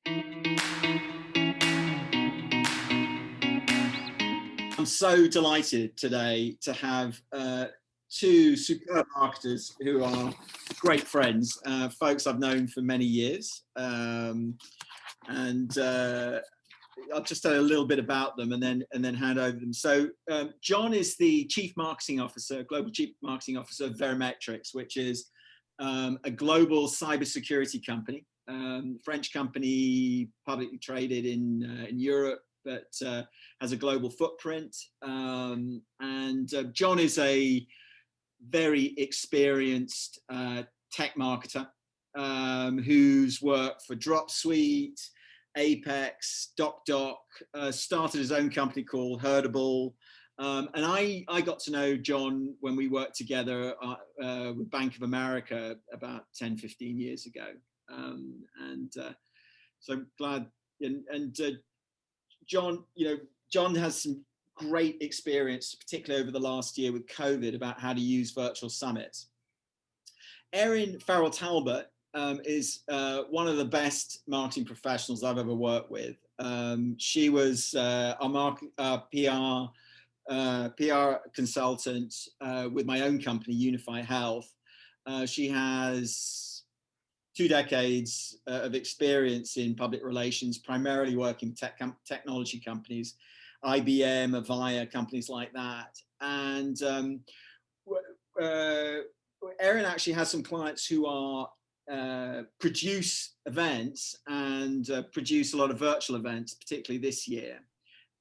I'm so delighted today to have two superb marketers who are great friends, folks I've known for many years. And I'll just tell you a little bit about them and then hand over them. So Jon is the Chief Marketing Officer, Global Chief Marketing Officer of Verimatrix, which is a global cybersecurity company, French company, publicly traded in Europe, but has a global footprint. And Jon is a very experienced tech marketer who's worked for Dropsuite, Apex, DocDoc, started his own company called Herdable. And I got to know Jon when we worked together with Bank of America about 10, 15 years ago. So I'm glad, and Jon, Jon has some great experience, particularly over the last year with COVID, about how to use virtual summits. Erin Farrell Talbot is one of the best marketing professionals I've ever worked with. She was our PR consultant with my own company, Unify Health. She has 2 decades of experience in public relations, primarily working with technology companies, IBM, Avaya, companies like that. And Erin actually has some clients who are produce events and produce a lot of virtual events, particularly this year.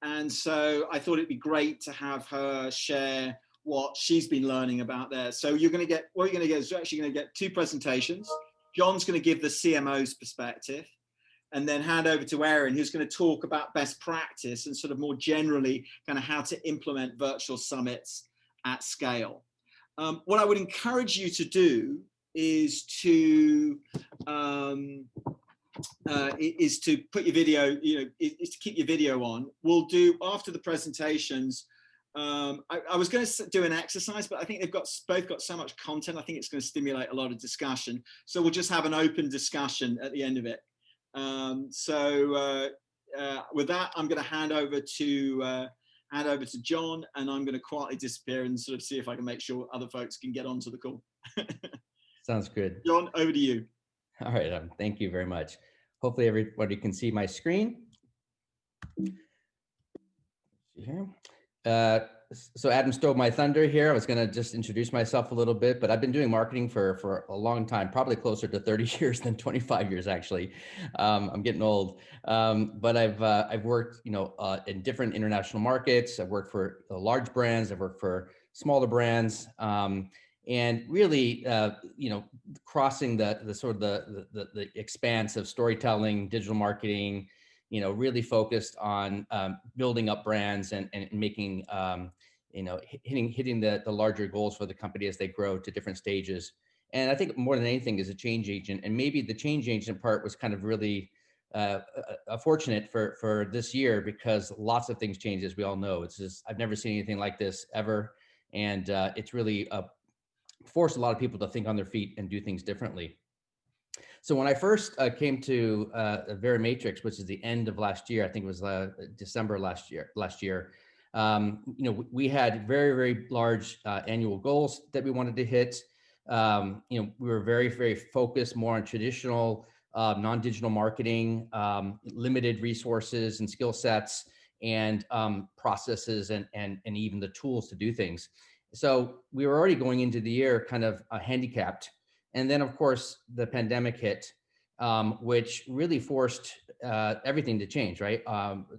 And so I thought it'd be great to have her share what she's been learning about there. So what you're going to get is you're actually going to get 2 presentations. Jon's going to give the CMO's perspective, and then hand over to Erin, who's going to talk about best practice and sort of more generally kind of how to implement virtual summits at scale. What I would encourage you to do is to put your video, is to keep your video on. We'll do after the presentations. I was going to do an exercise, but I think they've both got so much content. I think it's going to stimulate a lot of discussion. So we'll just have an open discussion at the end of it. With that, I'm going to hand over to Jon, and I'm going to quietly disappear and sort of see if I can make sure other folks can get onto the call. Sounds good. Jon, over to you. All right. Thank you very much. Hopefully everybody can see my screen. Here. So Adam stole my thunder here. I was going to just introduce myself a little bit, but I've been doing marketing for a long time, probably closer to 30 years than 25 years, actually. I'm getting old, but I've worked, in different international markets. I've worked for large brands. I've worked for smaller brands, and really, crossing the sort of the expanse of storytelling, digital marketing. Really focused on building up brands and making, hitting the larger goals for the company as they grow to different stages. And I think more than anything is a change agent. And maybe the change agent part was kind of really fortunate for this year, because lots of things changed, as we all know. It's just, I've never seen anything like this ever. And it's really forced a lot of people to think on their feet and do things differently. So when I first came to Verimatrix, which is the end of last year, I think it was December last year, we had very, very large annual goals that we wanted to hit. We were very, very focused more on traditional non-digital marketing, limited resources and skill sets and processes and even the tools to do things. So we were already going into the year kind of handicapped. And then, of course, the pandemic hit, which really forced everything to change, right?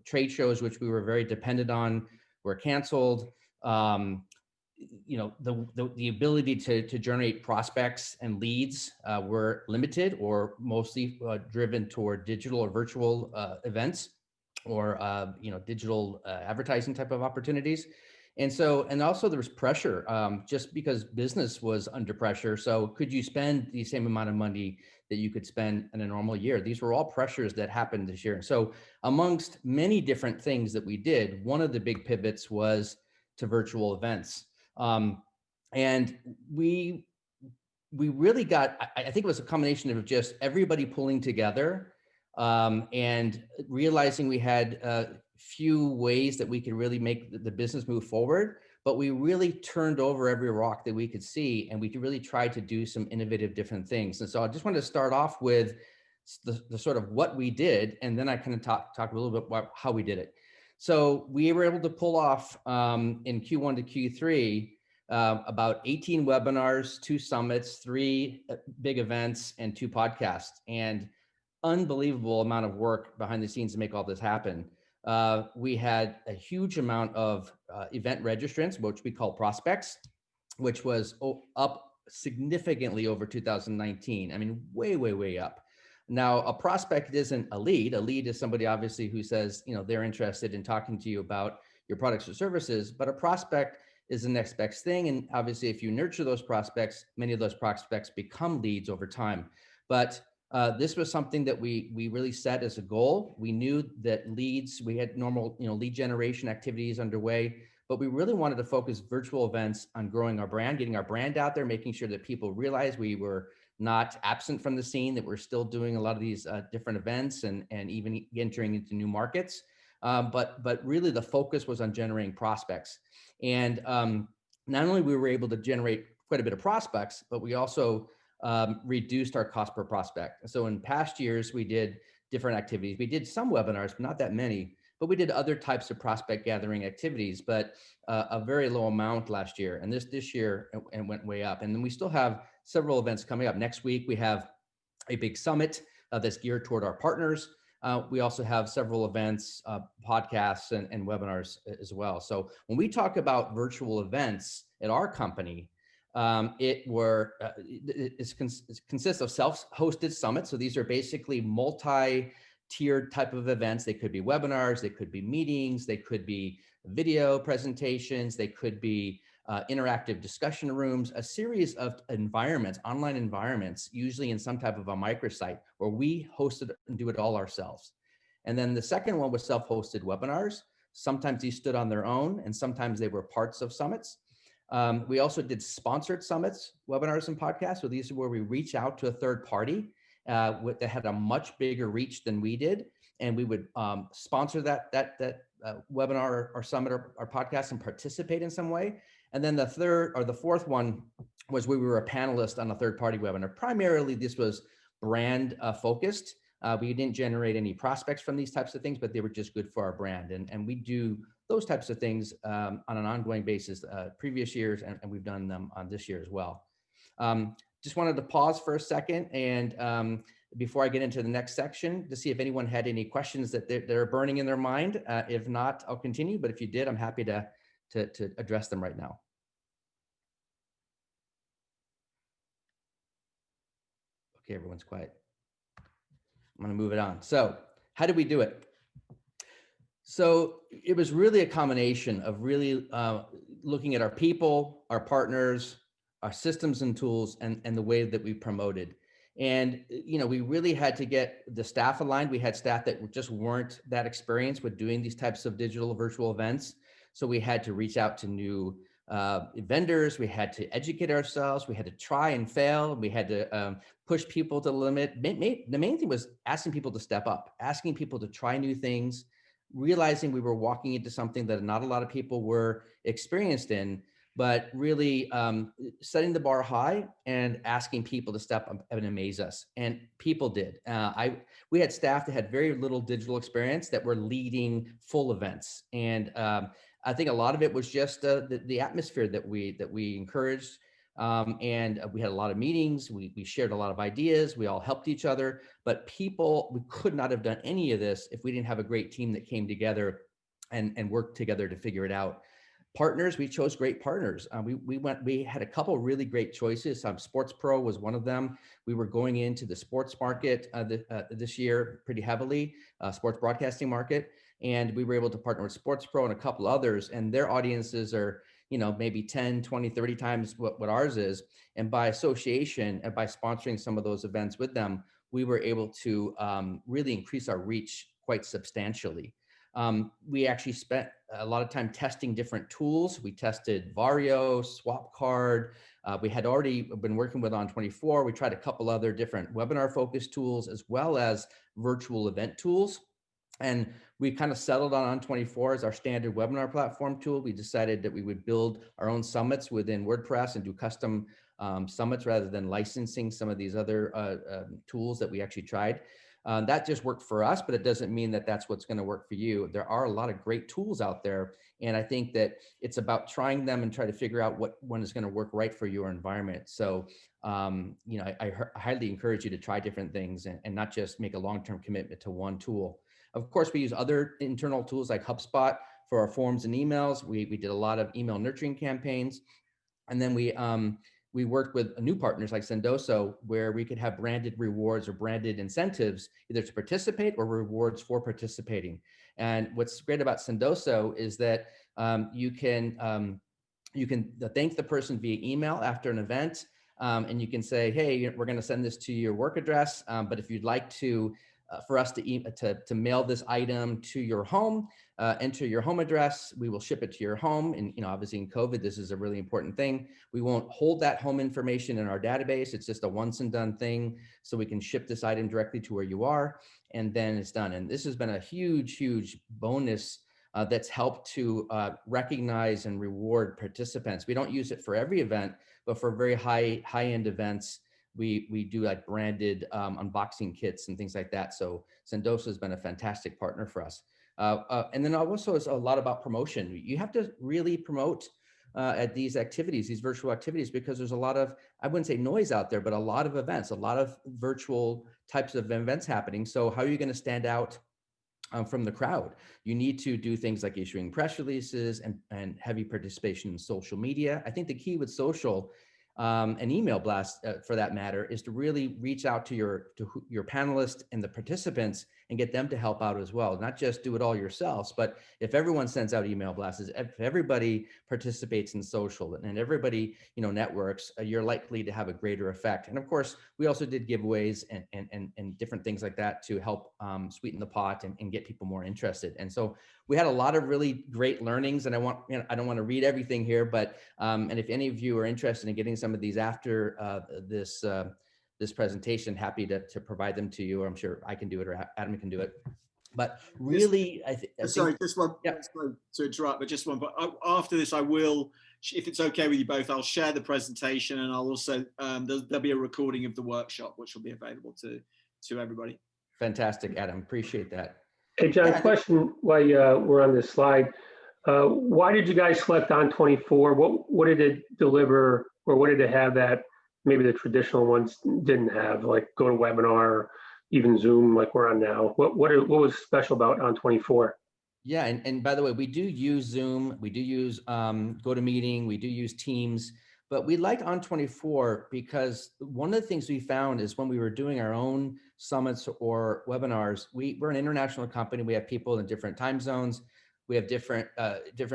Trade shows, which we were very dependent on, were canceled. The ability to generate prospects and leads were limited, or mostly driven toward digital or virtual events, or digital advertising type of opportunities. And also there was pressure, just because business was under pressure. So could you spend the same amount of money that you could spend in a normal year? These were all pressures that happened this year. So amongst many different things that we did, one of the big pivots was to virtual events. And we really got, I think it was a combination of just everybody pulling together and realizing we had few ways that we could really make the business move forward, but we really turned over every rock that we could see, and we really tried to do some innovative different things. And so I just wanted to start off with the sort of what we did, and then I kind of talk a little bit about how we did it. So we were able to pull off in Q1 to Q3 about 18 webinars, 2 summits, 3 big events, and 2 podcasts, and unbelievable amount of work behind the scenes to make all this happen. We had a huge amount of event registrants, which we call prospects, which was up significantly over 2019. I mean, way, way, way up. Now, a prospect isn't a lead. A lead is somebody obviously who says, they're interested in talking to you about your products or services, but a prospect is the next best thing. And obviously, if you nurture those prospects, many of those prospects become leads over time. But this was something that we really set as a goal. We knew that leads, we had normal, lead generation activities underway, but we really wanted to focus virtual events on growing our brand, getting our brand out there, making sure that people realize we were not absent from the scene, that we're still doing a lot of these different events and even entering into new markets. But really the focus was on generating prospects. And not only we were able to generate quite a bit of prospects, but we also reduced our cost per prospect. So in past years, we did different activities. We did some webinars, but not that many, but we did other types of prospect gathering activities, but a very low amount last year. And this year, it went way up. And then we still have several events coming up. Next week, we have a big summit that's geared toward our partners. We also have several events, podcasts, and webinars as well. So when we talk about virtual events at our company, it consists of self-hosted summits. So these are basically multi-tiered type of events. They could be webinars, they could be meetings, they could be video presentations, they could be interactive discussion rooms, a series of environments, online environments, usually in some type of a microsite where we host it and do it all ourselves. And then the second one was self-hosted webinars. Sometimes these stood on their own, and sometimes they were parts of summits. We also did sponsored summits, webinars, and podcasts. So these are where we reach out to a third party that had a much bigger reach than we did, and we would sponsor that webinar or summit or podcast and participate in some way. And then the fourth one was we were a panelist on a third party webinar. Primarily, this was brand focused. We didn't generate any prospects from these types of things, but they were just good for our brand. And we do those types of things on an ongoing basis previous years, and we've done them on this year as well. Just wanted to pause for a second and before I get into the next section to see if anyone had any questions that they're burning in their mind. If not, I'll continue, but if you did, I'm happy to address them right now. Okay, everyone's quiet. I'm going to move it on. So how did we do it? So it was really a combination of really looking at our people, our partners, our systems and tools, and the way that we promoted. And, we really had to get the staff aligned. We had staff that just weren't that experienced with doing these types of digital virtual events. So we had to reach out to new vendors. We had to educate ourselves. We had to try and fail. We had to push people to the limit. The main thing was asking people to step up, asking people to try new things, realizing we were walking into something that not a lot of people were experienced in, but really setting the bar high and asking people to step up and amaze us. And people did. We had staff that had very little digital experience that were leading full events. And I think a lot of it was just the atmosphere that we encouraged. And we had a lot of meetings. We shared a lot of ideas. We all helped each other. But we could not have done any of this if we didn't have a great team that came together and worked together to figure it out. Partners, we chose great partners. We had a couple really great choices. Sports Pro was one of them. We were going into the sports market this year pretty heavily, sports broadcasting market. And we were able to partner with Sports Pro and a couple others, and their audiences are, maybe 10, 20, 30 times what ours is. And by association and by sponsoring some of those events with them, we were able to really increase our reach quite substantially. We actually spent a lot of time testing different tools. We tested Vario, SwapCard. We had already been working with On24. We tried a couple other different webinar focused tools, as well as virtual event tools. And we kind of settled on On24 as our standard webinar platform tool. We decided that we would build our own summits within WordPress and do custom summits rather than licensing some of these other tools that we actually tried. That just worked for us, but it doesn't mean that that's what's going to work for you. There are a lot of great tools out there. And I think that it's about trying them and try to figure out what one is going to work right for your environment. So, I highly encourage you to try different things and not just make a long-term commitment to one tool. Of course, we use other internal tools like HubSpot for our forms and emails. We did a lot of email nurturing campaigns. And then we worked with new partners like Sendoso, where we could have branded rewards or branded incentives, either to participate or rewards for participating. And what's great about Sendoso is that you can thank the person via email after an event, and you can say, hey, we're going to send this to your work address, but if you'd like for us to mail this item to your home, enter your home address, we will ship it to your home. And obviously in COVID, this is a really important thing. We won't hold that home information in our database. It's just a once and done thing. So we can ship this item directly to where you are, and then it's done. And this has been a huge, huge bonus that's helped to recognize and reward participants. We don't use it for every event, but for very high-end events, we do like branded unboxing kits and things like that. So Sendoso has been a fantastic partner for us. And then also it's a lot about promotion. You have to really promote at these activities, these virtual activities, because there's a lot of, I wouldn't say noise out there, but a lot of events, a lot of virtual types of events happening. So how are you going to stand out from the crowd? You need to do things like issuing press releases and heavy participation in social media. I think the key with social and email blast for that matter is to really reach out to your panelists and the participants and get them to help out as well. Not just do it all yourselves, but if everyone sends out email blasts, if everybody participates in social and everybody networks, you're likely to have a greater effect. And of course, we also did giveaways and different things like that to help sweeten the pot and get people more interested. And so we had a lot of really great learnings, and I don't want to read everything here, but and if any of you are interested in getting some of these after this presentation, happy to provide them to you, or I'm sure I can do it or Adam can do it. But really, I think just one. Yeah. Sorry to interrupt, but just one. But after this, I will, if it's okay with you both, I'll share the presentation, and I'll also there'll be a recording of the workshop, which will be available to everybody. Fantastic, Adam. Appreciate that. Hey, John, question while we're on this slide. Why did you guys select On24? What did it deliver, or what did it have that maybe the traditional ones didn't have, like GoToWebinar or even Zoom like we're on now? What was special about On24? Yeah, and by the way, we do use Zoom, we do use GoToMeeting, we do use Teams, but we liked On24 because one of the things we found is when we were doing our own summits or webinars, we're an international company. We have people in different time zones. We have different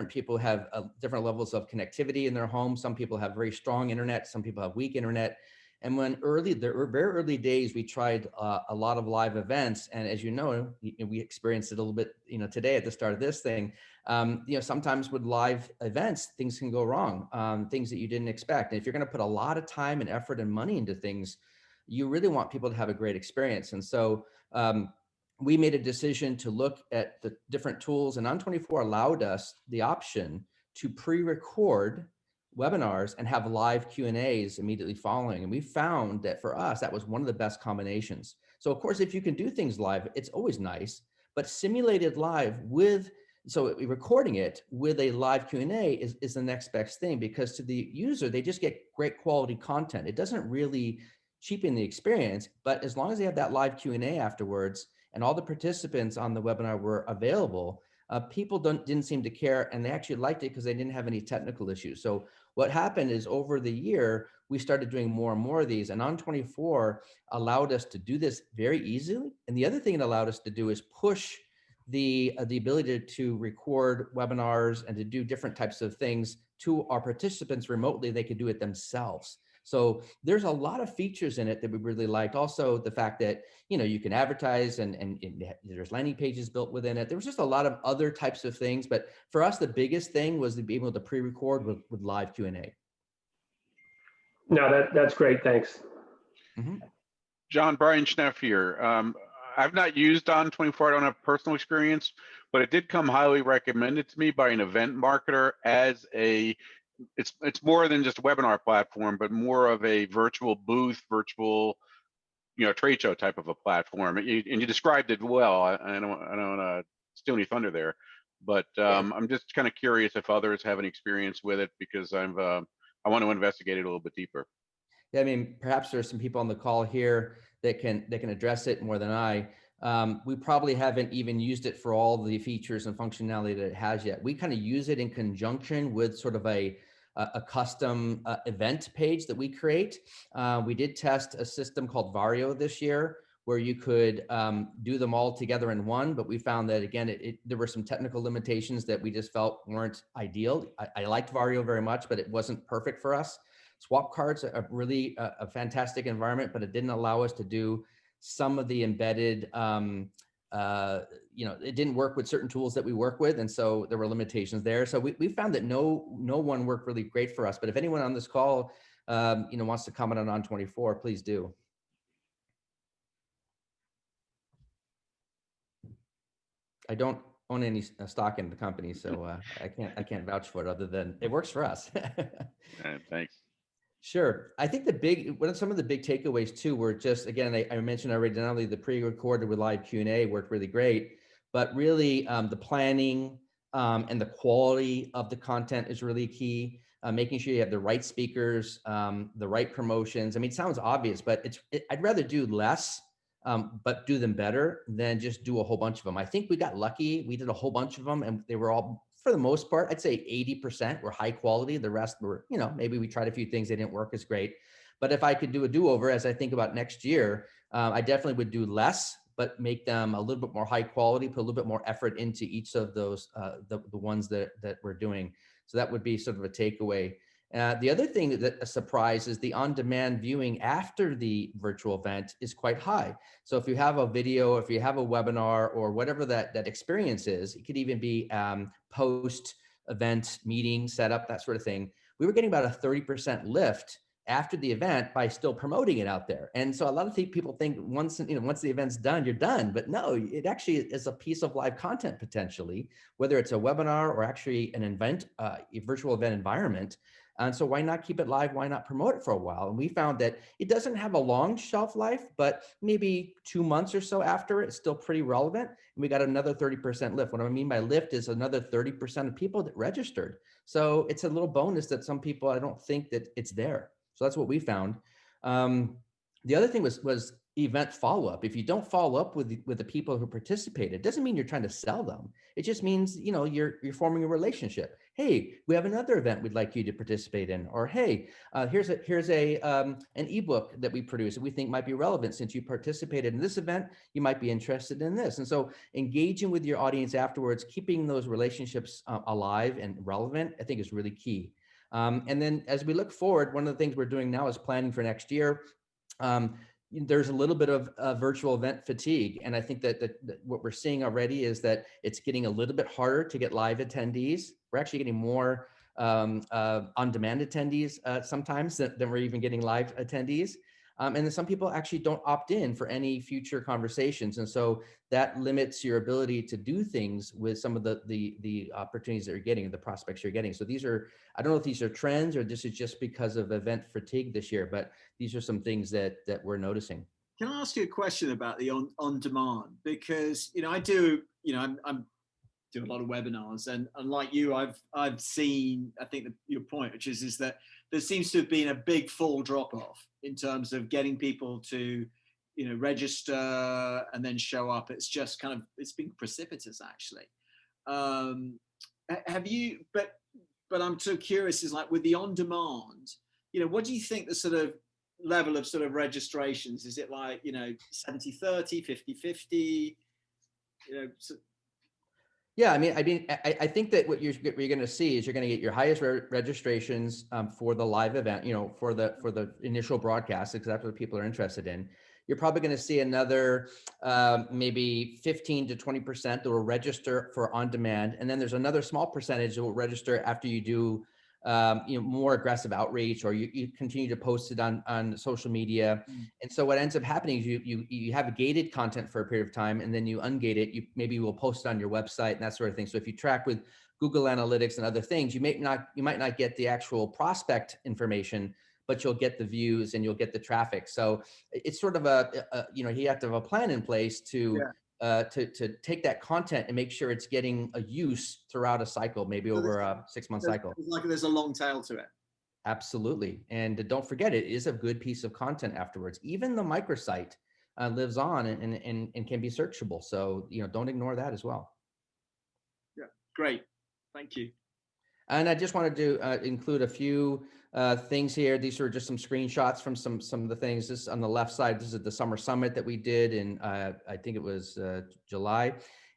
people have different levels of connectivity in their home. Some people have very strong internet. Some people have weak internet. And when very early days, we tried a lot of live events. And as you know, we experienced it a little bit, today at the start of this thing. Sometimes with live events, things can go wrong, things that you didn't expect. And if you're going to put a lot of time and effort and money into things, you really want people to have a great experience. And so we made a decision to look at the different tools, and On24 allowed us the option to pre-record webinars and have live Q&As immediately following. And we found that for us, that was one of the best combinations. So of course, if you can do things live, it's always nice, but simulated live recording it with a live Q&A is the next best thing, because to the user, they just get great quality content. It doesn't really cheapen the experience, but as long as they have that live Q&A afterwards and all the participants on the webinar were available, people didn't seem to care, and they actually liked it because they didn't have any technical issues. So what happened is over the year, we started doing more and more of these, and On24 allowed us to do this very easily. And the other thing it allowed us to do is push the ability to record webinars and to do different types of things to our participants remotely. They could do it themselves. So there's a lot of features in it that we really liked. Also, the fact that, you can advertise and there's landing pages built within it. There was just a lot of other types of things. But for us, the biggest thing was to be able to pre-record with live Q&A. No, that's great. Thanks. Mm-hmm. John, Brian Schneff here. I've not used On24. I don't have personal experience, but it did come highly recommended to me by an event marketer as it's more than just a webinar platform, but more of a virtual booth, virtual, trade show type of a platform. And you described it well. I don't want to steal any thunder there, but I'm just kind of curious if others have any experience with it, because I want to investigate it a little bit deeper. Yeah, I mean, perhaps there's some people on the call here that can address it more than I. We probably haven't even used it for all the features and functionality that it has yet. We kind of use it in conjunction with sort of a custom event page that we create. We did test a system called Vario this year, where you could do them all together in one, but we found that, again, there were some technical limitations that we just felt weren't ideal. I liked Vario very much, but it wasn't perfect for us. Swap cards are really a fantastic environment, but it didn't allow us to do some of the embedded, it didn't work with certain tools that we work with. And so there were limitations there. So we found that no one worked really great for us. But if anyone on this call, wants to comment on On24, please do. I don't own any stock in the company, so I can't vouch for it other than it works for us. Thanks. Sure. I think some of the big takeaways too were just, again, I mentioned already, not only the pre-recorded with live Q&A worked really great, but really the planning and the quality of the content is really key. Making sure you have the right speakers, the right promotions. I mean, it sounds obvious, but I'd rather do less, but do them better than just do a whole bunch of them. I think we got lucky. We did a whole bunch of them and they were all, for the most part, I'd say 80% were high quality. The rest were, maybe we tried a few things, they didn't work as great. But if I could do a do-over, as I think about next year, I definitely would do less, but make them a little bit more high quality, put a little bit more effort into each of those, the ones that we're doing. So that would be sort of a takeaway. The other thing that a surprise is the on-demand viewing after the virtual event is quite high. So if you have a video, if you have a webinar or whatever that experience is, it could even be post-event meeting setup, that sort of thing. We were getting about a 30% lift after the event by still promoting it out there. And so a lot of people think once the event's done, you're done. But no, it actually is a piece of live content potentially, whether it's a webinar or actually an event, a virtual event environment. And so why not keep it live? Why not promote it for a while? And we found that it doesn't have a long shelf life, but maybe 2 months or so after, it's still pretty relevant. And we got another 30% lift. What I mean by lift is another 30% of people that registered. So it's a little bonus that some people, I don't think that it's there. So that's what we found. The other thing was event follow-up. If you don't follow up with the people who participated, it doesn't mean you're trying to sell them. It just means, you're forming a relationship. Hey, we have another event we'd like you to participate in, or hey, here's an ebook that we produce that we think might be relevant. Since you participated in this event, you might be interested in this. And so engaging with your audience afterwards, keeping those relationships alive and relevant, I think is really key. And then as we look forward, one of the things we're doing now is planning for next year. There's a little bit of virtual event fatigue. And I think that what we're seeing already is that it's getting a little bit harder to get live attendees. We're actually getting more on-demand attendees sometimes than we're even getting live attendees. And then some people actually don't opt in for any future conversations. And so that limits your ability to do things with some of the opportunities that you're getting, the prospects you're getting. So these are, I don't know if these are trends or this is just because of event fatigue this year, but these are some things that we're noticing. Can I ask you a question about the on demand? Because, I do, I'm do a lot of webinars, and like you, I've seen, I think your point, which is that there seems to have been a big full drop off in terms of getting people to, register and then show up. It's just it's been precipitous actually. Have you, but I'm so curious, is like with the on demand, what do you think the sort of level of sort of registrations? Is it like, 70-30, 50-50? Yeah, I think that what you're going to see is you're going to get your highest registrations for the live event, for the initial broadcast, because that's what people are interested in. You're probably going to see another maybe 15 to 20% that will register for on demand, and then there's another small percentage that will register after you do more aggressive outreach, or you continue to post it on social media. And so what ends up happening is you have gated content for a period of time, and then you ungate it. You maybe will post it on your website and that sort of thing. So if you track with Google Analytics and other things, you might not get the actual prospect information, but you'll get the views and you'll get the traffic. So it's sort of you have to have a plan in place to take that content and make sure it's getting a use throughout a cycle, maybe over a 6-month cycle. There's a long tail to it. Absolutely. And don't forget, it is a good piece of content afterwards. Even the microsite lives on and can be searchable. So, don't ignore that as well. Yeah, great. Thank you. And I just wanted to include a few things here. These are just some screenshots from some of the things. This on the left side, this is the summer summit that we did in, I think it was July.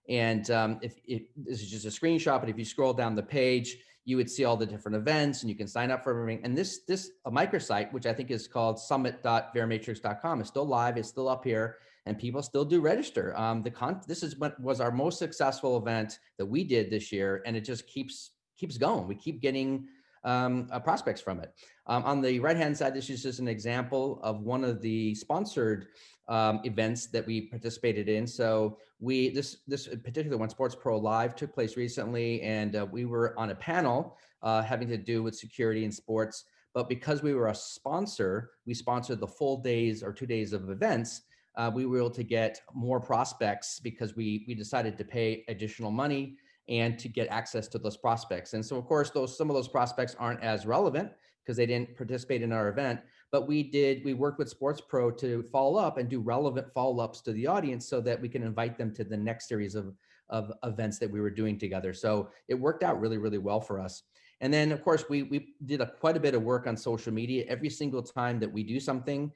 And if this is just a screenshot, but if you scroll down the page, you would see all the different events and you can sign up for everything. And this a microsite, which I think is called summit.verimatrix.com, is still live. It's still up here and people still do register. This is what was our most successful event that we did this year. And it just keeps going. We keep getting prospects from it. On the right-hand side, this is just an example of one of the sponsored events that we participated in. So this particular one, Sports Pro Live, took place recently, and we were on a panel having to do with security in sports. But because we were a sponsor, we sponsored the full days or 2 days of events. We were able to get more prospects because we decided to pay additional money and to get access to those prospects. And so, of course, some of those prospects aren't as relevant because they didn't participate in our event, but we worked with Sports Pro to follow up and do relevant follow-ups to the audience so that we can invite them to the next series of events that we were doing together. So it worked out really, really well for us. And then, of course, we did quite a bit of work on social media. Every single time that we do something,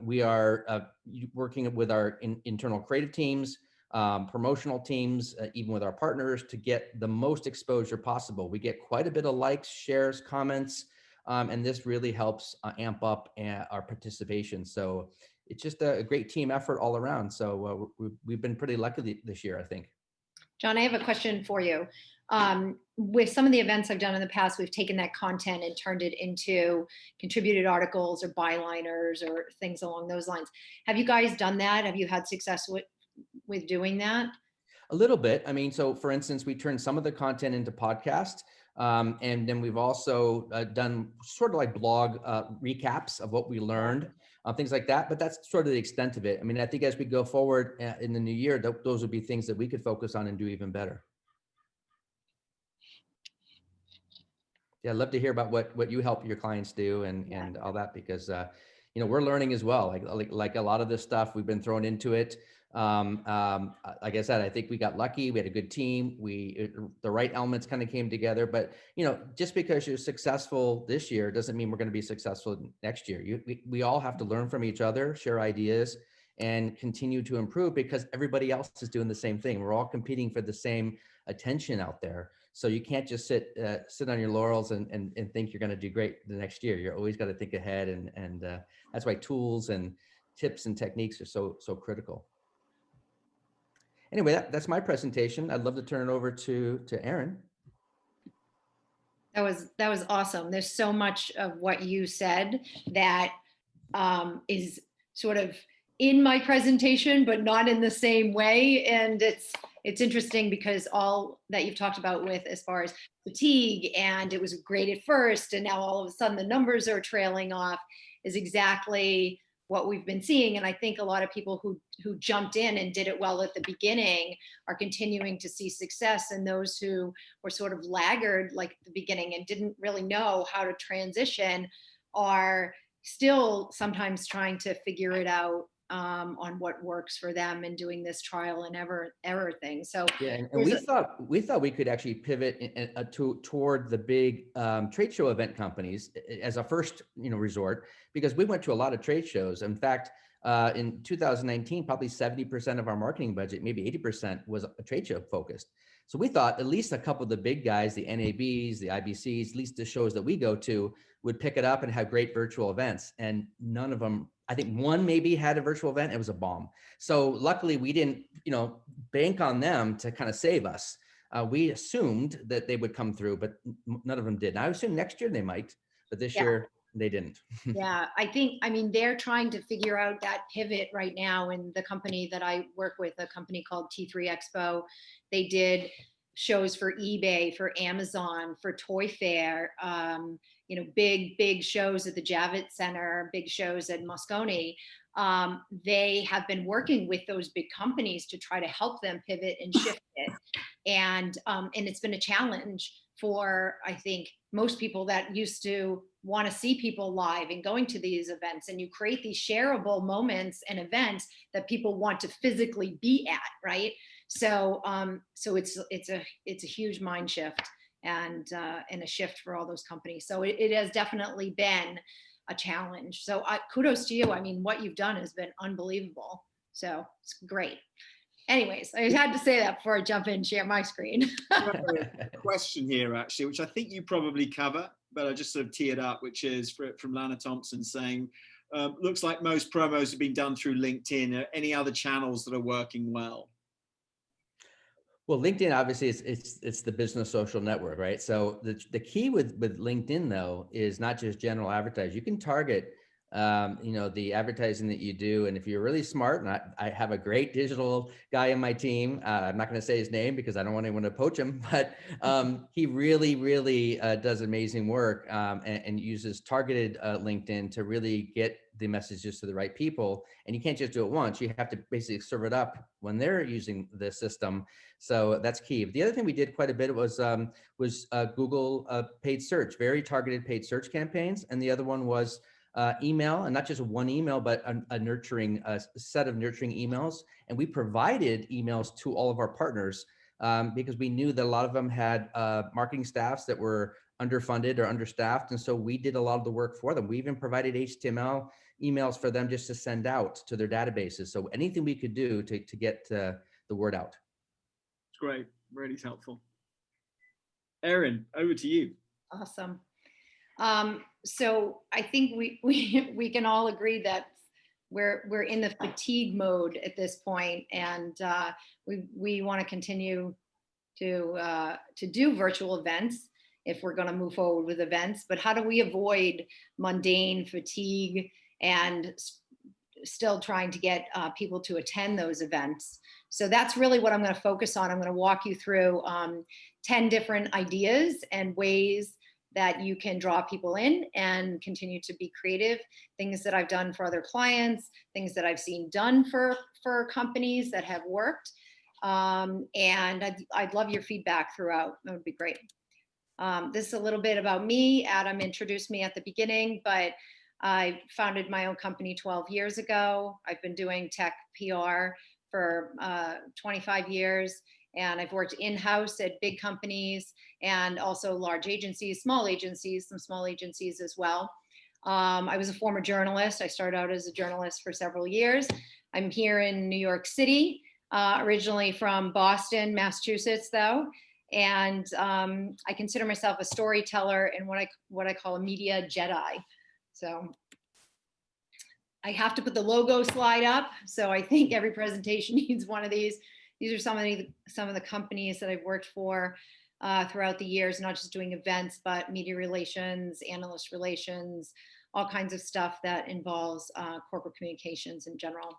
we are working with our internal creative teams, promotional teams, even with our partners, to get the most exposure possible. We get quite a bit of likes, shares, comments, and this really helps amp up our participation. So it's just a great team effort all around. So we've been pretty lucky this year, I think. Jon, I have a question for you. With some of the events I've done in the past, we've taken that content and turned it into contributed articles or byliners or things along those lines. Have you guys done that? Have you had success with doing that? A little bit. So for instance, we turned some of the content into podcast, and then we've also done sort of like blog recaps of what we learned, things like that. But that's sort of the extent of it. I think as we go forward in the new year, those would be things that we could focus on and do even better. Yeah, I'd love to hear about what you help your clients do and all that, because we're learning as well. Like a lot of this stuff, we've been thrown into it. Like I said, I think we got lucky. We had a good team. The right elements kind of came together. But just because you're successful this year doesn't mean we're going to be successful next year. We all have to learn from each other, share ideas, and continue to improve, because everybody else is doing the same thing. We're all competing for the same attention out there. So you can't just sit on your laurels and think you're going to do great the next year. You're always got to think ahead, and that's why tools and tips and techniques are so critical. Anyway, that's my presentation. I'd love to turn it over to Erin. That was awesome. There's so much of what you said that is sort of in my presentation, but not in the same way. And it's interesting because all that you've talked about with as far as fatigue, and it was great at first, and now all of a sudden the numbers are trailing off, is exactly what we've been seeing. And I think a lot of people who jumped in and did it well at the beginning are continuing to see success, and those who were sort of laggard like at the beginning and didn't really know how to transition are still sometimes trying to figure it out on what works for them and doing this trial and error thing. So yeah, and we thought we could actually pivot toward the big trade show event companies as a first resort, because we went to a lot of trade shows. In fact, in 2019, probably 70% of our marketing budget, maybe 80% was a trade show focused. So we thought at least a couple of the big guys, the NABs, the IBCs, at least the shows that we go to, would pick it up and have great virtual events. And none of them, I think one maybe had a virtual event. It was a bomb. So luckily we didn't, bank on them to kind of save us. We assumed that they would come through, but none of them did. And I assume next year they might, but this year they didn't. Yeah, I mean, they're trying to figure out that pivot right now in the company that I work with, a company called T3 Expo. They did shows for eBay, for Amazon, for Toy Fair, big shows at the Javits Center, big shows at Moscone. They have been working with those big companies to try to help them pivot and shift it. And it's been a challenge for, I think, most people that used to want to see people live and going to these events, and you create these shareable moments and events that people want to physically be at, right? So it's a huge mind shift and a shift for all those companies. So it has definitely been a challenge. So kudos to you. I mean, what you've done has been unbelievable. So it's great. Anyways, I had to say that before I jump in and share my screen. A question here, actually, which I think you probably cover, but I just sort of tee it up, which is from Lana Thompson saying, looks like most promos have been done through LinkedIn. Are any other channels that are working well? Well, LinkedIn, obviously, it's the business social network, right? So the key with LinkedIn, though, is not just general advertising. You can target the advertising that you do. And if you're really smart, and I have a great digital guy on my team, I'm not going to say his name because I don't want anyone to poach him, but he really does amazing work and uses targeted LinkedIn to really get the messages to the right people. And you can't just do it once. You have to basically serve it up when they're using the system. So that's key. But the other thing we did quite a bit was Google paid search, very targeted paid search campaigns. And the other one was email, and not just one email, but a set of nurturing emails. And we provided emails to all of our partners because we knew that a lot of them had marketing staffs that were underfunded or understaffed. And so we did a lot of the work for them. We even provided HTML emails for them just to send out to their databases. So anything we could do to get the word out. Great, really helpful. Erin, over to you. Awesome. So I think we can all agree that we're in the fatigue mode at this point, and we want to continue to do virtual events if we're going to move forward with events. But how do we avoid mundane fatigue and still trying to get people to attend those events? So that's really what I'm going to focus on. I'm going to walk you through 10 different ideas and ways that you can draw people in and continue to be creative, things that I've done for other clients, things that I've seen done for companies that have worked. And I'd love your feedback throughout. That would be great. This is a little bit about me. Adam introduced me at the beginning, but I founded my own company 12 years ago. I've been doing tech PR for 25 years. And I've worked in-house at big companies and also large agencies, some small agencies as well. I was a former journalist. I started out as a journalist for several years. I'm here in New York City, originally from Boston, Massachusetts, though. And I consider myself a storyteller and what I call a media Jedi. So I have to put the logo slide up. So I think every presentation needs one of these. These are some of the companies that I've worked for throughout the years, not just doing events, but media relations, analyst relations, all kinds of stuff that involves corporate communications in general.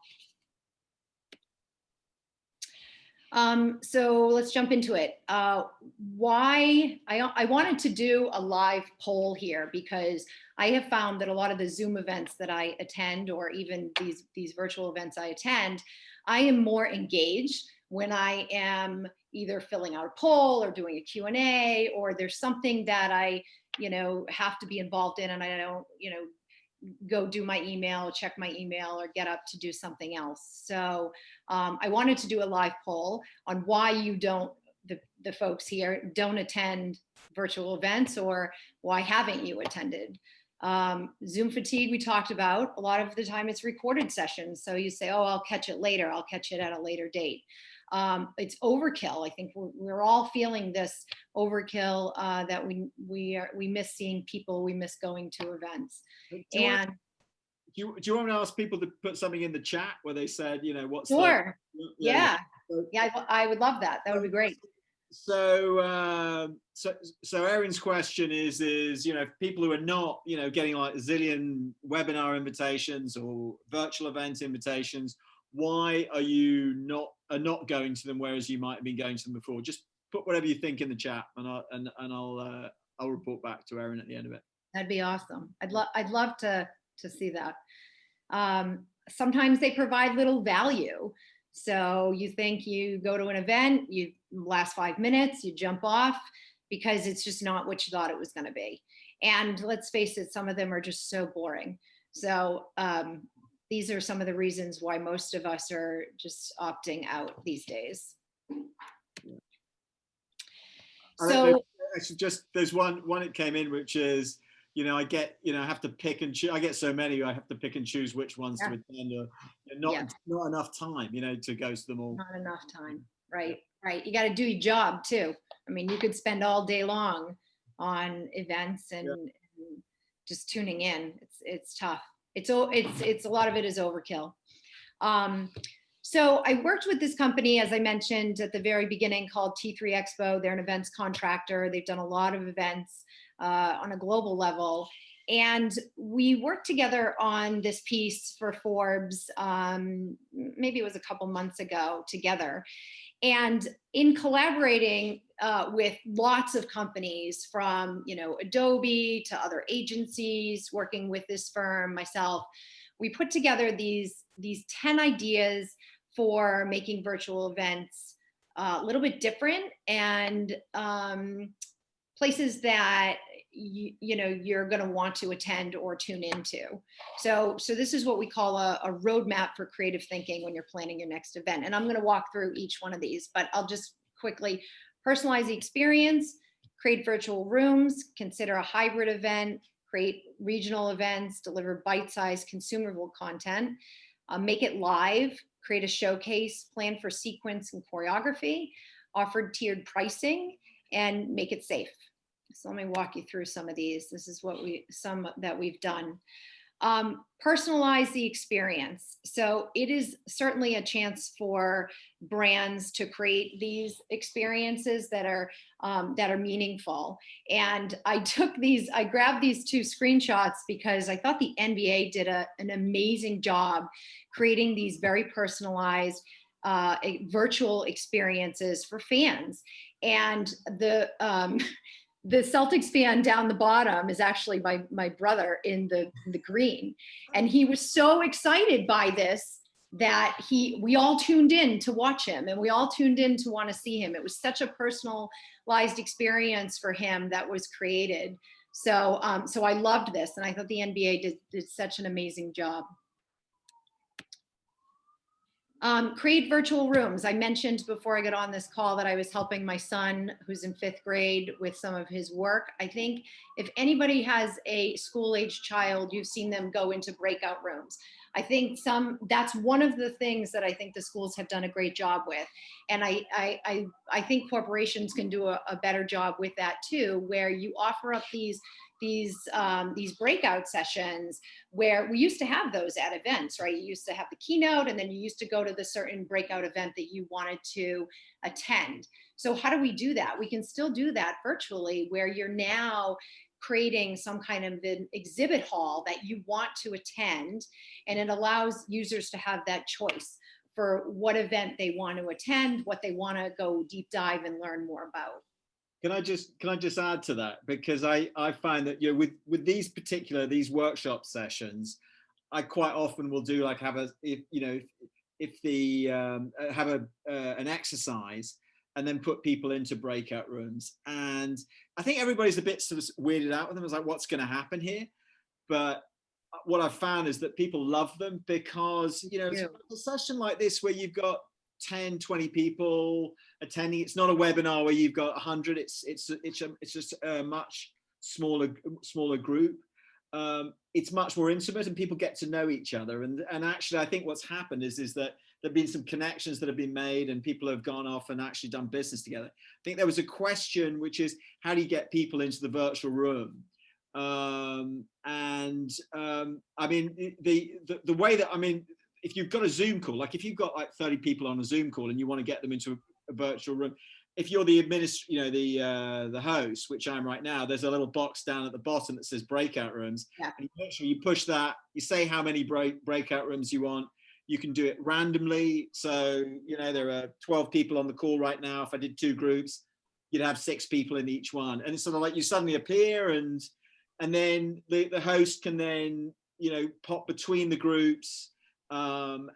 So let's jump into it. Why I wanted to do a live poll here because I have found that a lot of the Zoom events that I attend, or even these virtual events I attend, I am more engaged when I am either filling out a poll or doing a Q&A, or there's something that I, have to be involved in and I don't, go do my email, check my email, or get up to do something else. So I wanted to do a live poll on why you the folks here don't attend virtual events, or why haven't you attended? Zoom fatigue, we talked about. A lot of the time it's recorded sessions. So you say, oh, I'll catch it later. I'll catch it at a later date. It's overkill. I think we're all feeling this overkill, that we miss seeing people, we miss going to events. And do you want to ask people to put something in the chat where they said, you know, what's sure. yeah. I would love that. That would be great. So Erin's question is, you know, people who are not, you know, getting like a zillion webinar invitations or virtual event invitations, why are you not going to them, whereas you might have been going to them before? Just put whatever you think in the chat, and I'll report back to Erin at the end of it. That'd be awesome. I'd love to see that. Sometimes they provide little value. So you think you go to an event, you last 5 minutes, you jump off because it's just not what you thought it was going to be. And let's face it, some of them are just so boring. So these are some of the reasons why most of us are just opting out these days. So actually, just there's one that came in, which is, you know, I have to pick and choose. I get so many, I have to pick and choose which ones to attend, or not enough time, you know, to go to them all. Not enough time, right? Right. You got to do your job too. I mean, you could spend all day long on events and just tuning in. It's tough. It's a lot of it is overkill. So I worked with this company, as I mentioned at the very beginning, called T3 Expo. They're an events contractor. They've done a lot of events on a global level. And we worked together on this piece for Forbes, maybe it was a couple months ago together. And in collaborating with lots of companies, from, you know, Adobe to other agencies, working with this firm, myself, we put together these 10 ideas for making virtual events a little bit different, and places that you know you're going to want to attend or tune into. So this is what we call a roadmap for creative thinking when you're planning your next event. And I'm going to walk through each one of these, but I'll just quickly: personalize the experience, create virtual rooms, consider a hybrid event, create regional events, deliver bite-sized consumable content, make it live, create a showcase, plan for sequence and choreography, offer tiered pricing, and make it safe. So let me walk you through some of these. This is some that we've done. Personalize the experience. So it is certainly a chance for brands to create these experiences that are meaningful. And I grabbed these 2 screenshots because I thought the NBA did an amazing job creating these very personalized virtual experiences for fans. And the Celtics fan down the bottom is actually my brother in the green. And he was so excited by this that we all tuned in to watch him, and we all tuned in to want to see him. It was such a personalized experience for him that was created. So I loved this, and I thought the NBA did such an amazing job. Create virtual rooms. I mentioned before I got on this call that I was helping my son, who's in 5th grade, with some of his work. I think if anybody has a school-age child, you've seen them go into breakout rooms. I think that's one of the things that I think the schools have done a great job with. And I think corporations can do a better job with that too, where you offer up these breakout sessions, where we used to have those at events, right? You used to have the keynote, and then you used to go to the certain breakout event that you wanted to attend. So how do we do that? We can still do that virtually, where you're now creating some kind of an exhibit hall that you want to attend, and it allows users to have that choice for what event they want to attend, what they want to go deep dive and learn more about. Can I just add to that? Because I find that, you know, with these workshop sessions, I quite often will do like have an exercise and then put people into breakout rooms. And I think everybody's a bit sort of weirded out with them. It's like, what's going to happen here? But what I've found is that people love them because, you know, it's a session like this where you've got 10, 20 people attending. It's not a webinar where you've got 100. It's just a much smaller group. it's much more intimate and people get to know each other. And actually, I think what's happened is that there've been some connections that have been made and people have gone off and actually done business together. I think there was a question, which is, how do you get people into the virtual room? I mean, the way that, I mean, if you've got a Zoom call, like if you've got like 30 people on a Zoom call and you want to get them into a virtual room, if you're the the host, which I'm right now, there's a little box down at the bottom that says breakout rooms. Yeah. And you push that, you say how many breakout rooms you want. You can do it randomly. So, there are 12 people on the call right now. If I did 2 groups, you'd have 6 people in each one. And it's sort of like you suddenly appear and then the host can then, pop between the groups. So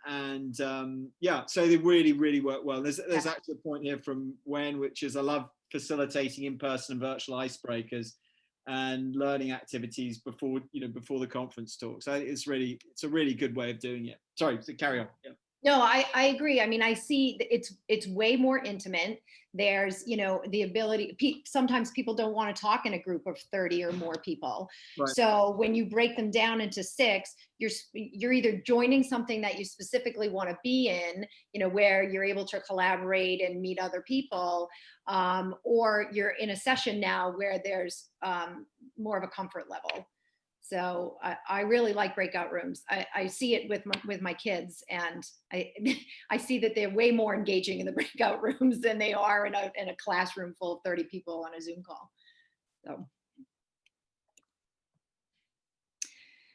they really, really work well. There's actually a point here from Wen, which is I love facilitating in-person and virtual icebreakers and learning activities before the conference talk. So it's a really good way of doing it. Sorry, so carry on. Yeah. No, I agree. I mean, I see it's way more intimate. There's, the ability, sometimes people don't want to talk in a group of 30 or more people. Right. So when you break them down into 6, you're either joining something that you specifically want to be in, where you're able to collaborate and meet other people, or you're in a session now where there's more of a comfort level. So I really like breakout rooms. I see it with my kids, and I see that they're way more engaging in the breakout rooms than they are in a classroom full of 30 people on a Zoom call.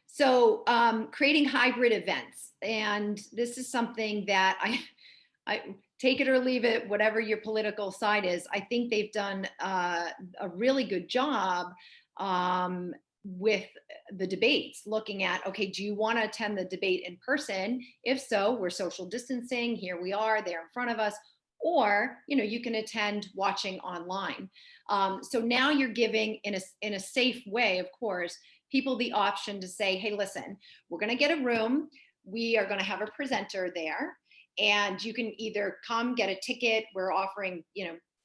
So creating hybrid events, and this is something that I take it or leave it, whatever your political side is. I think they've done a really good job with the debates, looking at, okay, do you want to attend the debate in person? If so, we're social distancing, here we are, they're in front of us, or you can attend watching online. So now you're giving, in a safe way, of course, people the option to say, hey, listen, we're going to get a room, we are going to have a presenter there, and you can either come get a ticket. We're offering,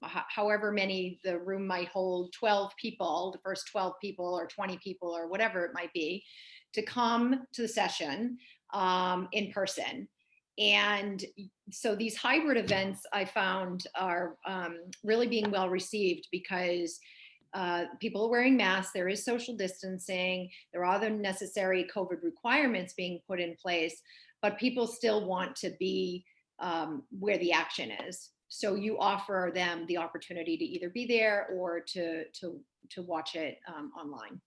however many the room might hold, 12 people, the first 12 people or 20 people or whatever it might be, to come to the session in person. And so these hybrid events I found are really being well received because people are wearing masks, there is social distancing, there are other necessary COVID requirements being put in place, but people still want to be where the action is. So you offer them the opportunity to either be there or to watch it online.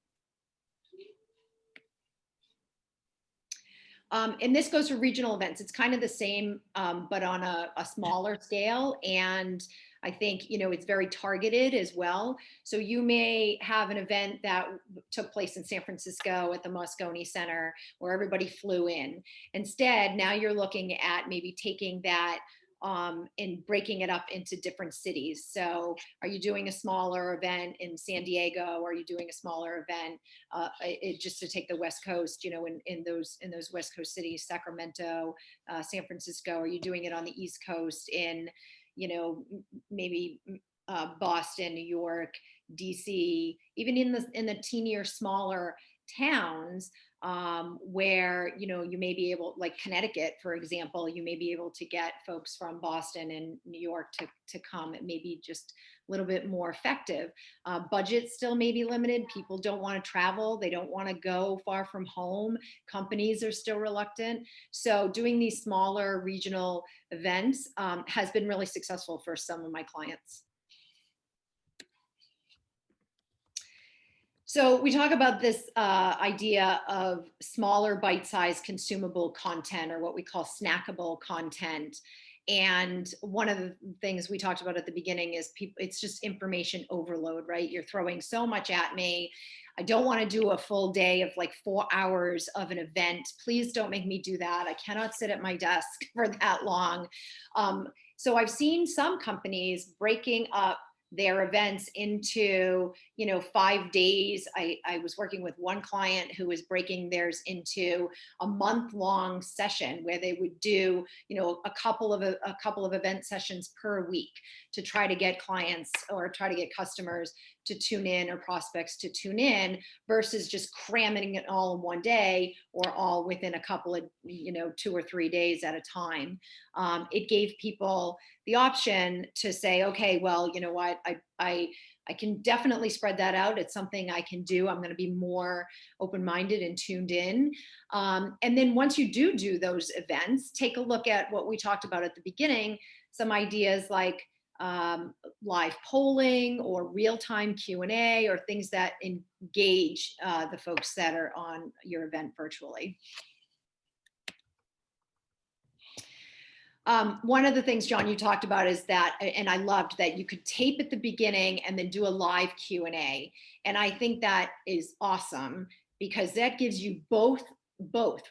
And this goes for regional events. It's kind of the same, but on a smaller scale. And I think, it's very targeted as well. So you may have an event that took place in San Francisco at the Moscone Center where everybody flew in. Instead, now you're looking at maybe taking that and breaking it up into different cities. So are you doing a smaller event in San Diego? Are you doing a smaller event just to take the West Coast, in those West Coast cities, Sacramento, San Francisco? Are you doing it on the East Coast in, maybe Boston, New York, DC, even in the teenier, smaller towns where, you may be able, like Connecticut, for example, you may be able to get folks from Boston and New York to come. It may be just a little bit more effective. Budget still may be limited. People don't want to travel. They don't want to go far from home. Companies are still reluctant. So doing these smaller regional events has been really successful for some of my clients. So we talk about this idea of smaller bite-sized consumable content, or what we call snackable content. And one of the things we talked about at the beginning is it's just information overload, right? You're throwing so much at me. I don't want to do a full day of like 4 hours of an event. Please don't make me do that. I cannot sit at my desk for that long. So I've seen some companies breaking up their events into, 5 days. I was working with one client who was breaking theirs into a month-long session where they would do, a couple of event sessions per week to try to get clients or try to get customers to tune in or prospects to tune in versus just cramming it all in one day or all within a couple of, 2 or 3 days at a time. It gave people the option to say, okay, well, you know what, I can definitely spread that out. It's something I can do. I'm going to be more open-minded and tuned in. And then once you do those events, take a look at what we talked about at the beginning, some ideas like live polling or real-time Q&A or things that engage the folks that are on your event virtually. One of the things, John, you talked about is that, and I loved that you could tape at the beginning and then do a live Q&A. And I think that is awesome because that gives you both,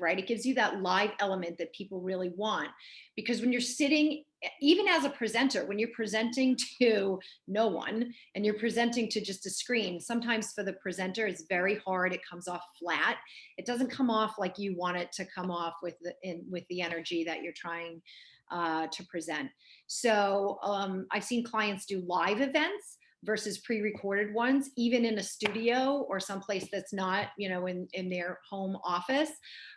right? It gives you that live element that people really want. Because when you're sitting, even as a presenter, when you're presenting to no one and you're presenting to just a screen, sometimes for the presenter, it's very hard. It comes off flat. It doesn't come off like you want it to come off with the energy that you're trying to present. So I've seen clients do live events versus pre-recorded ones, even in a studio or someplace that's not, in their home office.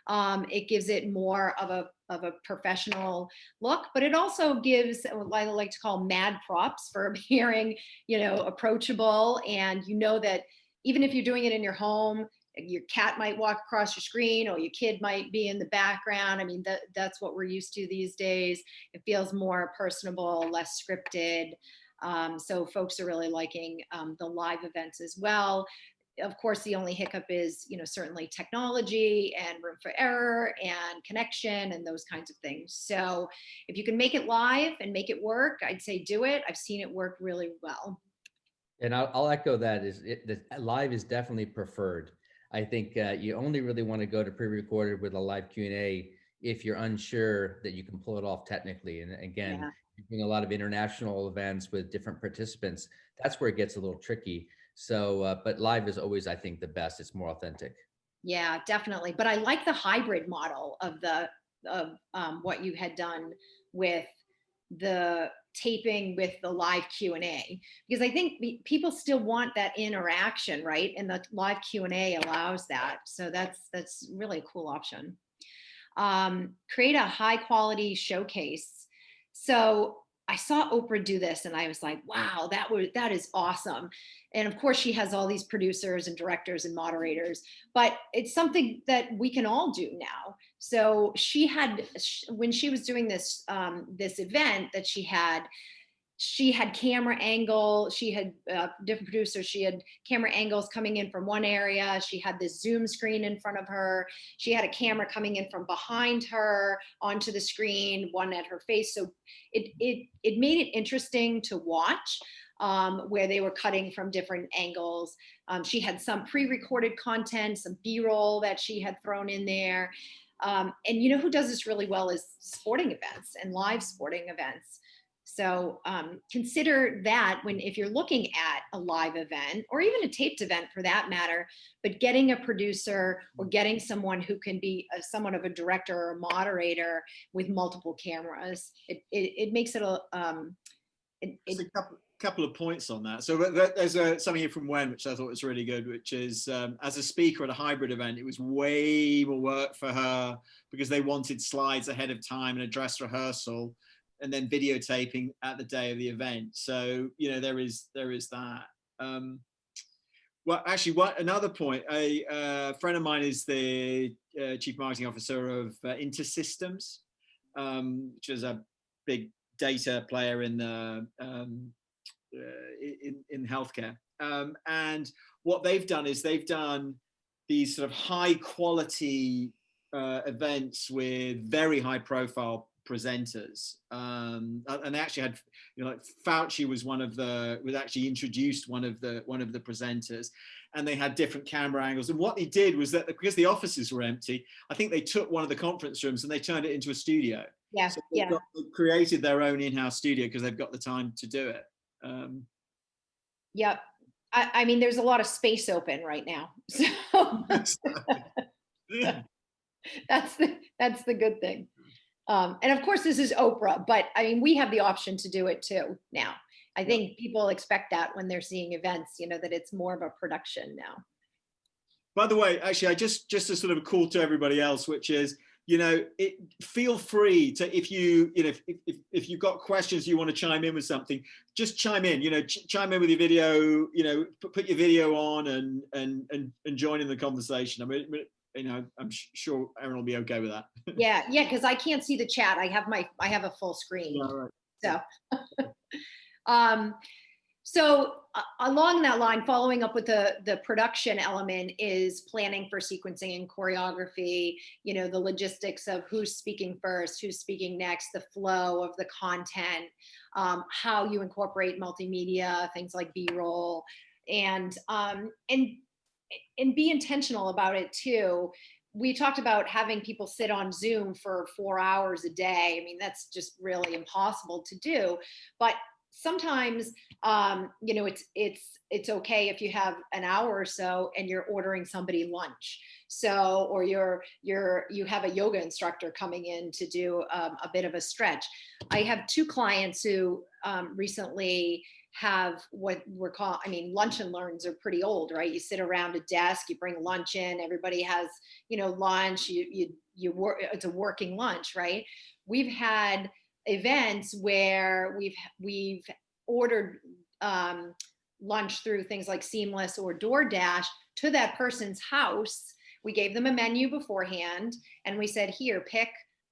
It gives it more of a professional look, but it also gives what I like to call mad props for appearing, approachable. And that even if you're doing it in your home, your cat might walk across your screen or your kid might be in the background. I mean, that's what we're used to these days. It feels more personable, less scripted. So folks are really liking the live events as well. Of course, the only hiccup is, certainly technology and room for error and connection and those kinds of things. So if you can make it live and make it work, I'd say do it. I've seen it work really well. And I'll echo that. Live is definitely preferred. I think you only really want to go to pre-recorded with a live Q&A if you're unsure that you can pull it off technically. And again, you're doing a lot of international events with different participants. That's where it gets a little tricky. So, but live is always, I think, the best. It's more authentic. Yeah, definitely. But I like the hybrid model of what you had done with the taping with the live Q&A, because I think people still want that interaction, right? And the live Q&A allows that. So that's really a cool option. Create a high quality showcase. So I saw Oprah do this and I was like, wow, that is awesome. And of course she has all these producers and directors and moderators, but it's something that we can all do now. So when she was doing this event that she had camera angle, she had different producers, she had camera angles coming in from one area, she had this Zoom screen in front of her, she had a camera coming in from behind her onto the screen, one at her face. So it made it interesting to watch, where they were cutting from different angles. She had some pre-recorded content, some B-roll that she had thrown in there. And who does this really well is sporting events and live sporting events. So consider that if you're looking at a live event or even a taped event for that matter, but getting a producer or getting someone who can be somewhat of a director or a moderator with multiple cameras, it makes it a couple of points on that. So there's something here from Wen, which I thought was really good, which is as a speaker at a hybrid event, it was way more work for her because they wanted slides ahead of time and a dress rehearsal, and then videotaping at the day of the event. So, there is that. Well, actually, another point, a friend of mine is the chief marketing officer of InterSystems, which is a big data player in the in healthcare. And what they've done is they've done these sort of high quality events with very high profile presenters, and they actually had, like Fauci was actually introduced one of the presenters, and they had different camera angles. And what they did was that because the offices were empty, I think they took one of the conference rooms and they turned it into a studio. Yeah, so they created their own in-house studio because they've got the time to do it. Yep. I mean, there's a lot of space open right now, so that's the good thing. And of course, this is Oprah, but I mean, we have the option to do it too now. I think people expect that when they're seeing events, that it's more of a production now. By the way, actually, I just a sort of a call to everybody else, which is, feel free to, if you've got questions, you want to chime in with something, just chime in, chime in with your video, put your video on and join in the conversation. I mean, I'm sure Erin will be okay with that. Yeah, because I can't see the chat. I have a full screen. Yeah, right. So along that line, following up with the production element is planning for sequencing and choreography, the logistics of who's speaking first, who's speaking next, the flow of the content, how you incorporate multimedia, things like B-roll, and be intentional about it too. We talked about having people sit on Zoom for 4 hours a day. I mean, that's just really impossible to do, but sometimes, it's okay if you have an hour or so and you're ordering somebody lunch. So, or you have a yoga instructor coming in to do a bit of a stretch. I have 2 clients who recently have what lunch and learns are pretty old, right? You sit around a desk, you bring lunch in, everybody has, lunch, you work, it's a working lunch, right? We've had events where we've ordered lunch through things like Seamless or DoorDash to that person's house. We gave them a menu beforehand and we said, here, pick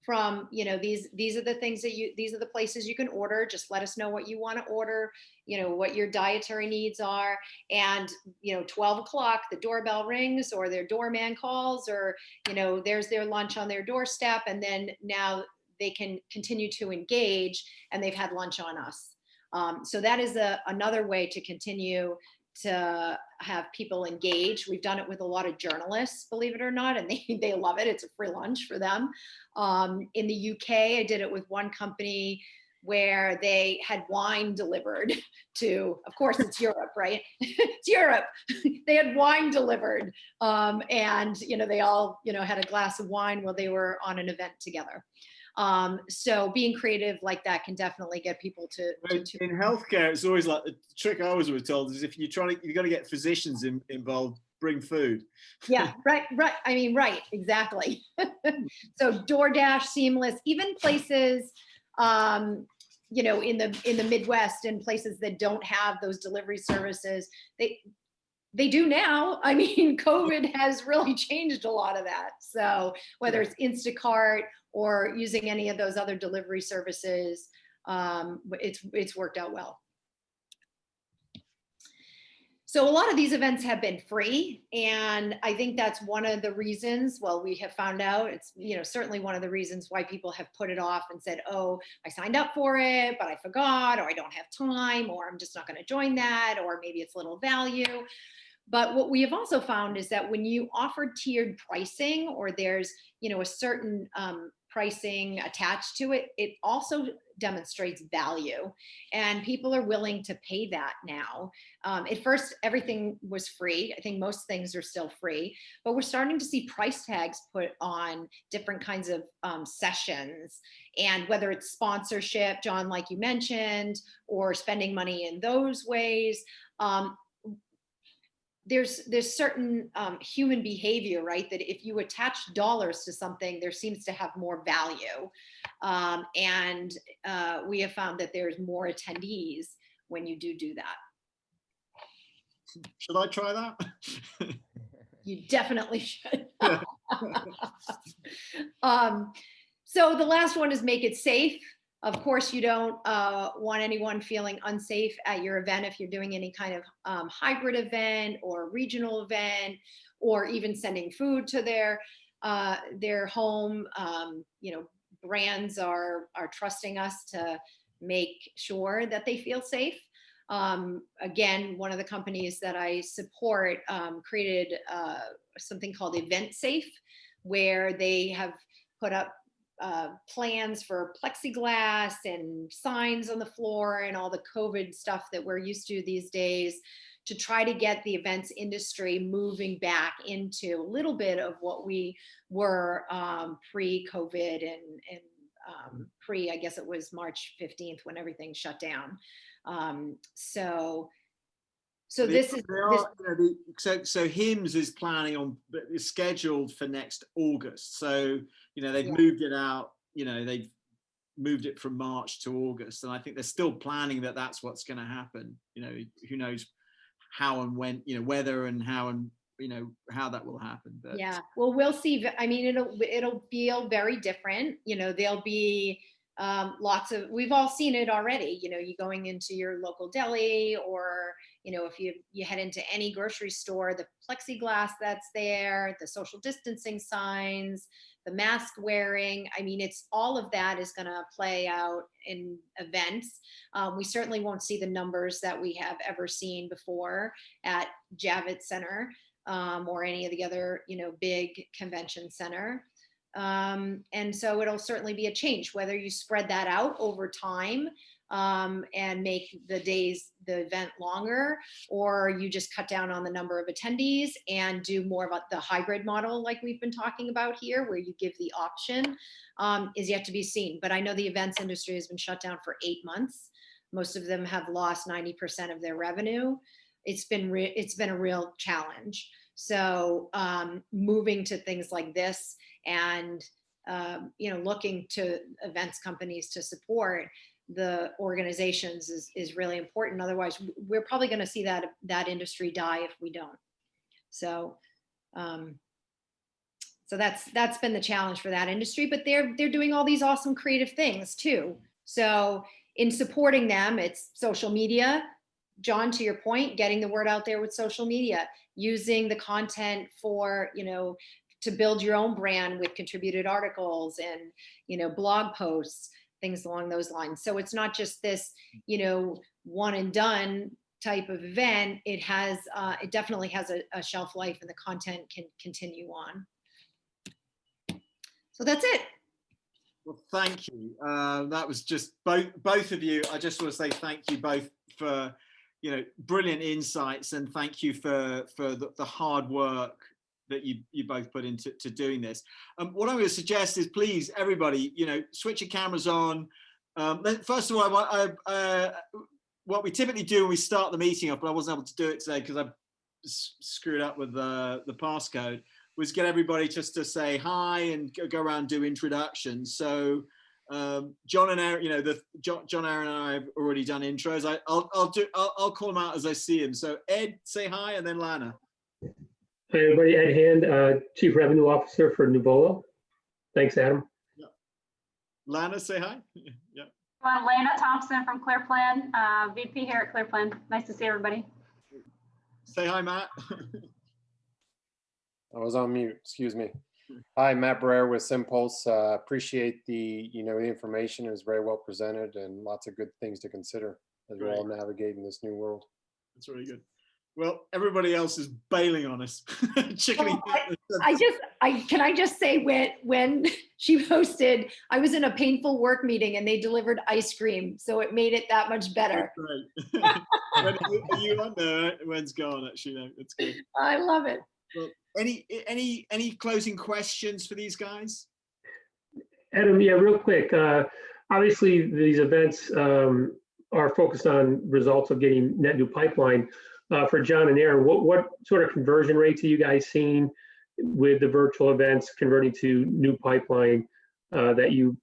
from, these are the things these are the places you can order. Just let us know what you want to order, what your dietary needs are. And, 12 o'clock, the doorbell rings or their doorman calls or, there's their lunch on their doorstep. And then now they can continue to engage and they've had lunch on us. So that is another way to continue to have people engage. We've done it with a lot of journalists, believe it or not, and they love it. It's a free lunch for them. In the UK, I did it with one company where they had wine delivered to, of course it's Europe, right? It's Europe. They had wine delivered. And, they all, had a glass of wine while they were on an event together. So being creative like that can definitely get people to in healthcare, it's always like the trick I always was told is if you've got to get physicians involved, bring food. Yeah, right. I mean, right, exactly. So DoorDash, Seamless, even places, in the Midwest and places that don't have those delivery services, they do now. I mean, COVID has really changed a lot of that. So whether it's Instacart or using any of those other delivery services, it's worked out well. So a lot of these events have been free. And I think that's one of the reasons, well, we have found out it's, certainly one of the reasons why people have put it off and said, oh, I signed up for it, but I forgot, or I don't have time, or I'm just not going to join that, or maybe it's little value. But what we have also found is that when you offer tiered pricing or there's, a certain pricing attached to it, it also demonstrates value and people are willing to pay that now. At first, everything was free. I think most things are still free, but we're starting to see price tags put on different kinds of sessions, and whether it's sponsorship, John, like you mentioned, or spending money in those ways. There's certain human behavior, right? That if you attach dollars to something, there seems to have more value. And we have found that there's more attendees when you do that. Should I try that? You definitely should. So the last one is make it safe. Of course, you don't want anyone feeling unsafe at your event if you're doing any kind of hybrid event or regional event, or even sending food to their home. Brands are trusting us to make sure that they feel safe. Again, one of the companies that I support created something called Event Safe, where they have put up plans for plexiglass and signs on the floor and all the COVID stuff that we're used to these days to try to get the events industry moving back into a little bit of what we were pre-COVID and pre, I guess it was March 15th when everything shut down. So this is, so HIMSS is planning on, is scheduled for next August. So, they've Yeah. moved it out, they've moved it from March to August. And I think they're still planning that that's what's going to happen. Who knows how and when, whether and how and, how that will happen. But yeah, well, we'll see. I mean, it'll feel very different. There'll be lots of, we've all seen it already, you going into your local deli, or, if you head into any grocery store, the plexiglass that's there, the social distancing signs, the mask wearing. I mean, it's all of that is going to play out in events. We certainly won't see the numbers that we have ever seen before at Javits Center, or any of the other, big convention center. And so it'll certainly be a change, whether you spread that out over time, and make the event longer, or you just cut down on the number of attendees and do more about the hybrid model like we've been talking about here, where you give the option, is yet to be seen. But I know the events industry has been shut down for 8 months. Most of them have lost 90% of their revenue. It's been a real challenge. So moving to things like this, and looking to events companies to support the organizations is really important. Otherwise, we're probably going to see that industry die if we don't. So that's been the challenge for that industry. But they're doing all these awesome creative things too. So in supporting them, it's social media. John, to your point, getting the word out there with social media, using the content for, to build your own brand with contributed articles and, blog posts, things along those lines. So it's not just this, one and done type of event. It definitely has a shelf life, and the content can continue on. So that's it. Well, thank you. That was just both of you. I just want to say thank you both for, brilliant insights, and thank you for the hard work that you both put into doing this. What I'm going to suggest is, please, everybody, switch your cameras on. First of all, what we typically do when we start the meeting off, but I wasn't able to do it today because I screwed up with the passcode, was get everybody just to say hi and go around and do introductions. So John and Erin, Jon, Erin, and I have already done intros. I'll call them out as I see them. So Ed, say hi, and then Lana. Hi everybody, Ed Hand, Chief Revenue Officer for Nuvolo. Thanks, Adam. Yeah. Lana, say hi. Yeah. I'm Lana Thompson from ClearPlan, VP here at ClearPlan. Nice to see everybody. Say hi, Matt. I was on mute, excuse me. Hi, Matt Barrera with Simpulse. Appreciate the information. It was very well presented and lots of good things to consider as we're all navigating this new world. That's really good. Well, everybody else is bailing on us. Chickening. Can I just say, when she hosted, I was in a painful work meeting and they delivered ice cream, so it made it that much better. Great. Are you on there? When's gone? Actually, no, it's good. I love it. Well, any closing questions for these guys? Adam, yeah, real quick. Obviously, these events are focused on results of getting net new pipeline. For John and Erin, what sort of conversion rates are you guys seeing with the virtual events converting to new pipeline that you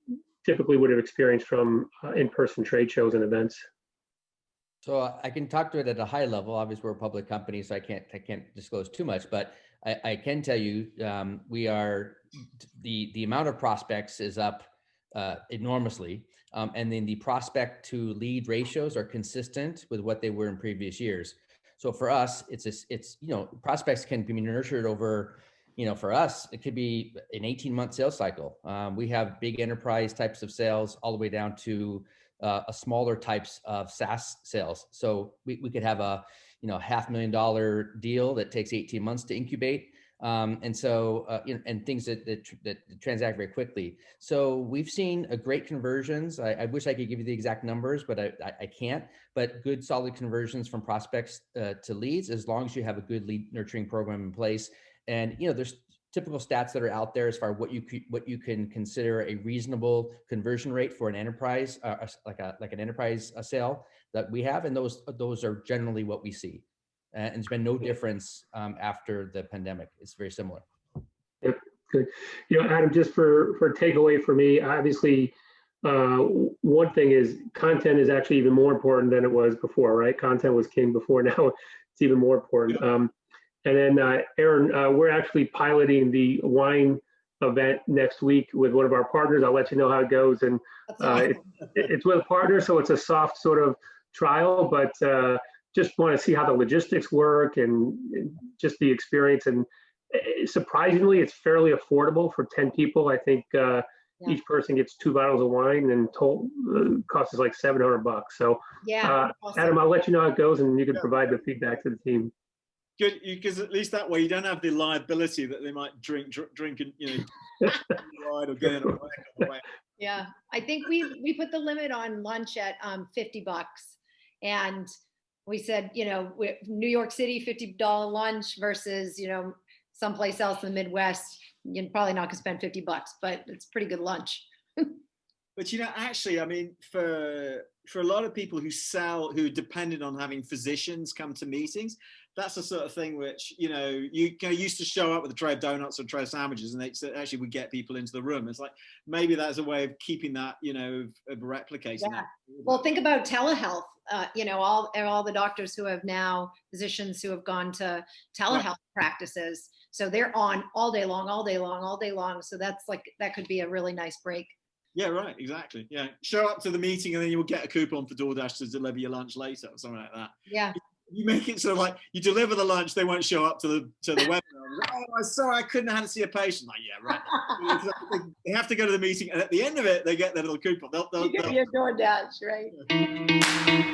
typically would have experienced from in-person trade shows and events? So I can talk to it at a high level. Obviously, we're a public company, so I can't disclose too much. But I can tell you, we are the amount of prospects is up enormously, and then the prospect to lead ratios are consistent with what they were in previous years. So for us, it's prospects can be nurtured over, for us, it could be an 18-month sales cycle. We have big enterprise types of sales all the way down to a smaller types of SaaS sales. So we could have a $500,000 deal that takes 18 months to incubate. And things that transact very quickly. So we've seen a great conversions. I wish I could give you the exact numbers, but I can't. But good, solid conversions from prospects to leads, as long as you have a good lead nurturing program in place. And there's typical stats that are out there as far as what you can consider a reasonable conversion rate for an enterprise, like an enterprise sale that we have, and those are generally what we see. And there's been no difference after the pandemic. It's very similar. Yep, good. Adam, just for takeaway for me, obviously, one thing is content is actually even more important than it was before, right? Content was king before, now it's even more important. And then Erin, we're actually piloting the wine event next week with one of our partners. I'll let you know how it goes. And it's with a partner, so it's a soft sort of trial, but just want to see how the logistics work and just the experience. And surprisingly, it's fairly affordable for 10 people. I think each person gets 2 bottles of wine, and total cost is like $700. So Yeah. Awesome. Adam, I'll let you know how it goes, and you can provide the feedback to the team. Good, because at least that way you don't have the liability that they might drink and ride or get in a wreck. Yeah, I think we put the limit on lunch at $50, and we said, New York City $50 lunch versus someplace else in the Midwest, you're probably not gonna spend $50, but it's pretty good lunch. But actually, I mean, for a lot of people who are dependent on having physicians come to meetings, that's the sort of thing which, you used to show up with a tray of donuts or a tray of sandwiches, and they actually would get people into the room. It's like, maybe that's a way of keeping that, of replicating that. Well, think about telehealth. All the doctors who have now, physicians who have gone to telehealth practices. So they're on all day long. So that could be a really nice break. Yeah, right, exactly. Yeah, show up to the meeting and then you will get a coupon for DoorDash to deliver your lunch later or something like that. Yeah. You make it sort of like you deliver the lunch, they won't show up to the webinar. Oh, I'm sorry, I couldn't have to see a patient. Like, yeah, right. They have to go to the meeting, and at the end of it, they get their little coupon. They'll You get your DoorDash, right?